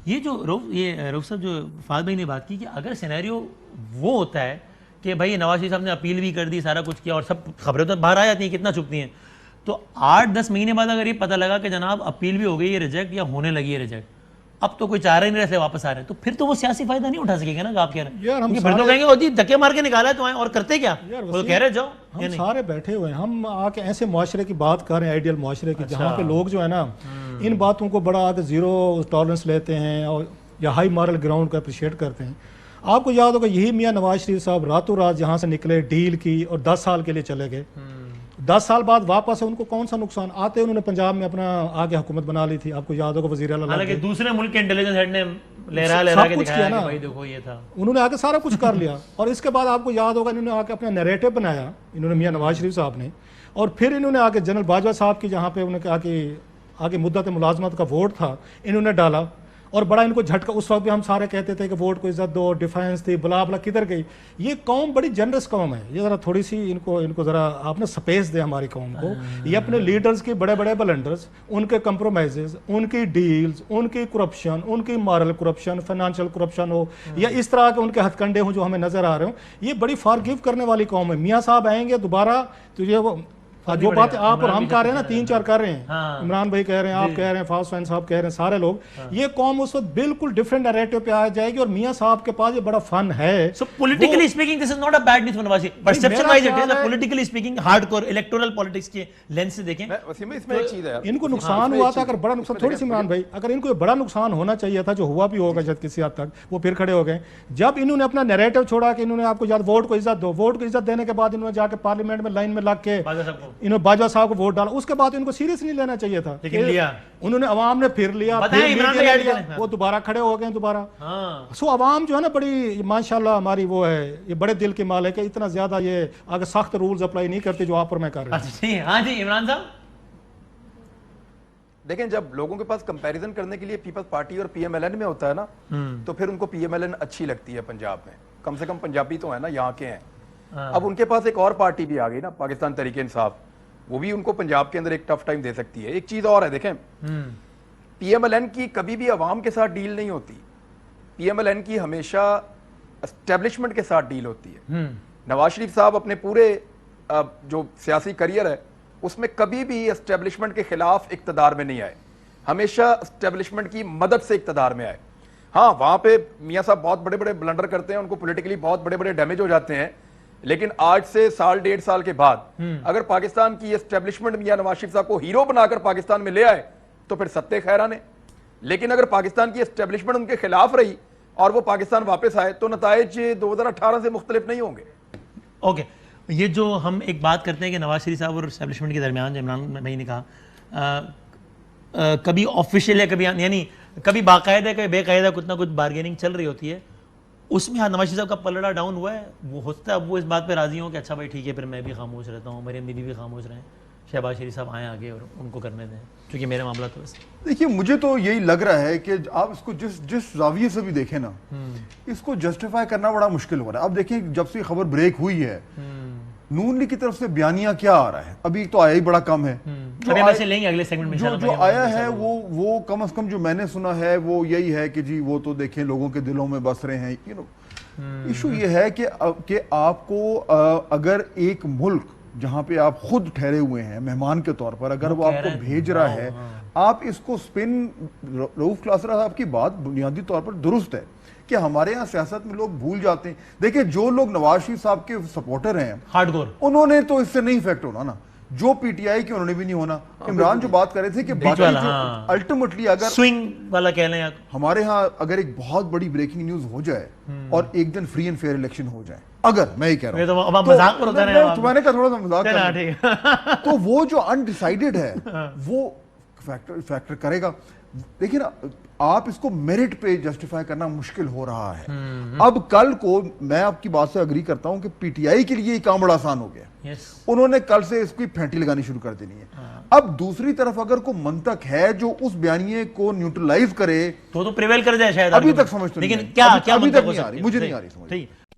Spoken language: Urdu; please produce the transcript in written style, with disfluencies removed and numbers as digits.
یہ جو رؤف صاحب جو فہد بھائی نے بات کی کہ اگر سینیریو وہ ہوتا ہے کہ بھائی نواز شریف صاحب نے اپیل بھی کر دی, سارا کچھ کیا, اور سب خبریں تو باہر آ جاتی ہیں, کتنا چھپتی ہیں, تو 8-10 مہینے بعد اگر یہ پتہ لگا کہ جناب اپیل بھی ہو گئی ہے ریجیکٹ یا ہونے لگی ہے ریجیکٹ, اب تو کوئی چاہ رہا ہی نہیں رہے واپس آ رہے ہیں, تو پھر تو وہ سیاسی فائدہ نہیں اٹھا سکے گا نا کہ آپ کہہ رہے ہیں. پھر تو کہیں گے وہ جی دھکے مار کے نکالا ہے تو آئیں, اور کرتے کیا, وہ کہہ رہے جاؤ. ہم سارے بیٹھے ہوئے ہیں, ہم آ کے ایسے معاشرے کی بات کر رہے ہیں, آئیڈیل معاشرے کی, جہاں پہ لوگ جو ہے نا ان باتوں کو بڑا آگے زیرو ٹالرنس لیتے ہیں اور یا ہائی مارل گراؤنڈ کو اپریشیٹ کرتے ہیں. آپ کو یاد ہوگا یہی میاں نواز شریف صاحب راتوں رات جہاں سے نکلے, ڈیل کی اور 10 سال کے لیے چلے گئے. 10 سال بعد واپس ان کو کون سا نقصان, آتے انہوں نے پنجاب میں اپنا آگے حکومت بنا لی تھی, آپ کو یاد ہوگا وزیر اعلیٰ, حالانکہ دوسرے ملک کے انٹیلیجنس ہیڈ نے لہرا کے دکھایا کہ بھائی دیکھو یہ تھا, انہوں نے آ کے سارا کچھ کر لیا. اور اس کے بعد آپ کو یاد ہوگا انہوں نے آ کے اپنا نیریٹو بنایا, انہوں نے میاں نواز شریف صاحب نے, اور پھر انہوں نے آ کے جنرل باجوہ صاحب کی جہاں پہ انہوں نے کہا کہ آگے مدت ملازمت کا ووٹ تھا انہوں نے ڈالا, اور بڑا ان کو جھٹکا. اس وقت بھی ہم سارے کہتے تھے کہ ووٹ کو عزت دو, ڈیفینس تھی, بلا بلا کدھر گئی. یہ قوم بڑی جنرس قوم ہے, یہ ذرا تھوڑی سی ان کو ذرا آپ نے سپیس دے ہماری قوم کو. یہ اپنے لیڈرز کے بڑے بڑے بلنڈرز, ان کے کمپرومائزز, ان کی ڈیلز, ان کی کرپشن, ان کی مارل کرپشن, فائنانشل کرپشن ہو یا اس طرح کے ان کے ہتھ کنڈے ہوں جو ہمیں نظر آ رہے ہوں, یہ بڑی فارگیو کرنے والی قوم ہے. میاں صاحب آئیں گے دوبارہ تو یہ وہ جو بات آپ اور ہم کر رہے ہیں نا, 3-4 کر رہے ہیں, عمران بھائی کہہ رہے ہیں, آپ کہہ رہے ہیں, فاضل حسین صاحب کہہ رہے ہیں, سارے لوگ, یہ قوم اس وقت بالکل ڈفرینٹ نیریٹو پہ آ جائے گی. اور میاں صاحب کے پاس یہ بڑا فن ہے. So politically speaking this is not a bad news for Nawaz Sharif. Perception wise it is, politically speaking hardcore electoral politics کے لینس سے دیکھیں. اس میں ایک چیز ہے, ان کو نقصان ہوا تھا, اگر بڑا نقصان, تھوڑی سی عمران بھائی, اگر ان کو بڑا نقصان ہونا چاہیے تھا, جو ہوا بھی ہوگا شاید کسی حد تک, وہ پھر کھڑے ہو گئے. جب انہوں نے اپنا نیریٹو چھوڑا کہ انہوں نے آپ کو یاد ووٹ کو عزت دو, ووٹ کو عزت دینے کے بعد انہوں نے جا کے پارلیمنٹ میں لائن میں لگ کے انہوں باجوہ صاحب کو ووٹ ڈالا, اس کے بعد ان کو سیریس نہیں لینا چاہیے تھا, لیکن لیا انہوں نے, عوام نے پھر لیا, وہ دوبارہ کھڑے ہو گئے دوبارہ. سو عوام جو ہے نا بڑی ماشاءاللہ ہماری وہ ہے, یہ بڑے دل کے مال ہے کہ اتنا زیادہ یہ آگے سخت رولز اپلائی نہیں کرتے جو آپ پر میں کر رہا ہوں. ہاں جی عمران صاحب دیکھیں, جب لوگوں کے پاس کمپیریزن کرنے کے لیے پیپلز پارٹی اور پی ایم ایل این میں ہوتا ہے نا, تو پھر ان کو پی ایم ایل این اچھی لگتی ہے پنجاب میں, کم سے کم پنجابی تو ہے نا, یہاں کے ہیں. اب ان کے پاس ایک اور پارٹی بھی آ گئی نا, پاکستان تحریک انصاف, وہ بھی ان کو پنجاب کے اندر ایک ٹف ٹائم دے سکتی ہے. ایک چیز اور ہے, دیکھیں پی ایم ایل این کی کبھی بھی عوام کے ساتھ ڈیل نہیں ہوتی, پی ایم ایل این کی ہمیشہ اسٹیبلشمنٹ کے ساتھ ڈیل ہوتی ہے. نواز شریف صاحب اپنے پورے جو سیاسی کریئر ہے اس میں کبھی بھی اسٹیبلشمنٹ کے خلاف اقتدار میں نہیں آئے, ہمیشہ اسٹیبلشمنٹ کی مدد سے اقتدار میں آئے. ہاں وہاں پہ میاں صاحب بہت بڑے بڑے بلنڈر کرتے ہیں, ان کو پولیٹیکلی بہت بڑے بڑے ڈیمیج ہو جاتے ہیں, لیکن آج سے 1.5 سال کے بعد اگر پاکستان کی اسٹیبلشمنٹ میاں نواز شریف صاحب کو ہیرو بنا کر پاکستان میں لے آئے تو پھر ستے خیران ہیں. لیکن اگر پاکستان کی اسٹیبلشمنٹ ان کے خلاف رہی اور وہ پاکستان واپس آئے تو نتائج 2018 سے مختلف نہیں ہوں گے. اوکے, یہ جو ہم ایک بات کرتے ہیں کہ نواز شریف صاحب اور اسٹیبلشمنٹ کے درمیان, جو عمران بھائی نے کہا, کبھی آفیشیل ہے, کبھی یعنی کبھی باقاعدہ کبھی بے قاعدہ کچھ نہ کچھ بارگیننگ چل رہی ہوتی ہے, اس میں نواز شریف صاحب کا پلڑا ڈاؤن ہوا ہے. وہ ہوتا ہے اب وہ اس بات پہ راضی ہوں کہ اچھا بھائی ٹھیک ہے, پھر میں بھی خاموش رہتا ہوں, مریم بیوی بھی خاموش رہیں, شہباز شریف صاحب آئیں آگے اور ان کو کرنے دیں, کیونکہ میرے معاملہ تو ایسے. دیکھیے مجھے تو یہی لگ رہا ہے کہ آپ اس کو جس زاویے سے بھی دیکھیں نا, اس کو جسٹیفائی کرنا بڑا مشکل ہو رہا ہے. اب دیکھیں جب سے خبر بریک ہوئی ہے, نون لیگ کی طرف سے بیانیہ کیا آ رہا ہے, ابھی تو آیا ہی بڑا کم ہے. جو آیا ہے وہ کم از کم جو میں نے سنا ہے وہ یہی ہے کہ جی وہ تو دیکھیں لوگوں کے دلوں میں بس رہے ہیں. ایشو یہ ہے کہ آپ کو اگر ایک ملک جہاں پہ آپ خود ٹھہرے ہوئے ہیں مہمان کے طور پر, اگر وہ آپ کو بھیج رہا ہے, آپ اس کو سپن, رؤوف کلاسرا صاحب کی بات بنیادی طور پر درست ہے کہ ہمارے ہاں سیاست میں لوگ بھول جاتے ہیں. دیکھیں جو لوگ نواز شریف صاحب کے سپورٹر ہیں ہارڈ کور, انہوں نے تو اس سے نہیں افیکٹ ہونا نا, جو پی ٹی آئی کے انہوں نے بھی نہیں ہونا. عمران جو بات کر رہے تھے کہ باقی جو الٹیمیٹلی اگر سوئنگ والا کہہ لیں, ہمارے ہاں اگر ایک بہت بڑی بریکنگ نیوز ہو جائے اور ایک دن فری اینڈ فیئر الیکشن ہو جائے, اگر میں ہی کہہ رہا ہوں میں نے کہا تھوڑا سا مذاق, تو وہ جو انڈیسائیڈڈ ہے وہ فیکٹر کرے گا. دیکھیں نا, آپ اس کو میرٹ پہ جسٹیفائی کرنا مشکل ہو رہا ہے. اب کل کو میں آپ کی بات سے اگری کرتا ہوں کہ پی ٹی آئی کے لیے یہ کام بڑا آسان ہو گیا, انہوں نے کل سے اس کی پھینٹی لگانی شروع کر دینی ہے. اب دوسری طرف اگر کوئی منطق ہے جو اس بیانیے کو نیوٹرلائز کرے تو پریویل کر جائے شاید, ابھی تک سمجھ تو نہیں, لیکن کیا ابھی تک نہیں آ رہی, مجھے نہیں آ رہی سمجھ.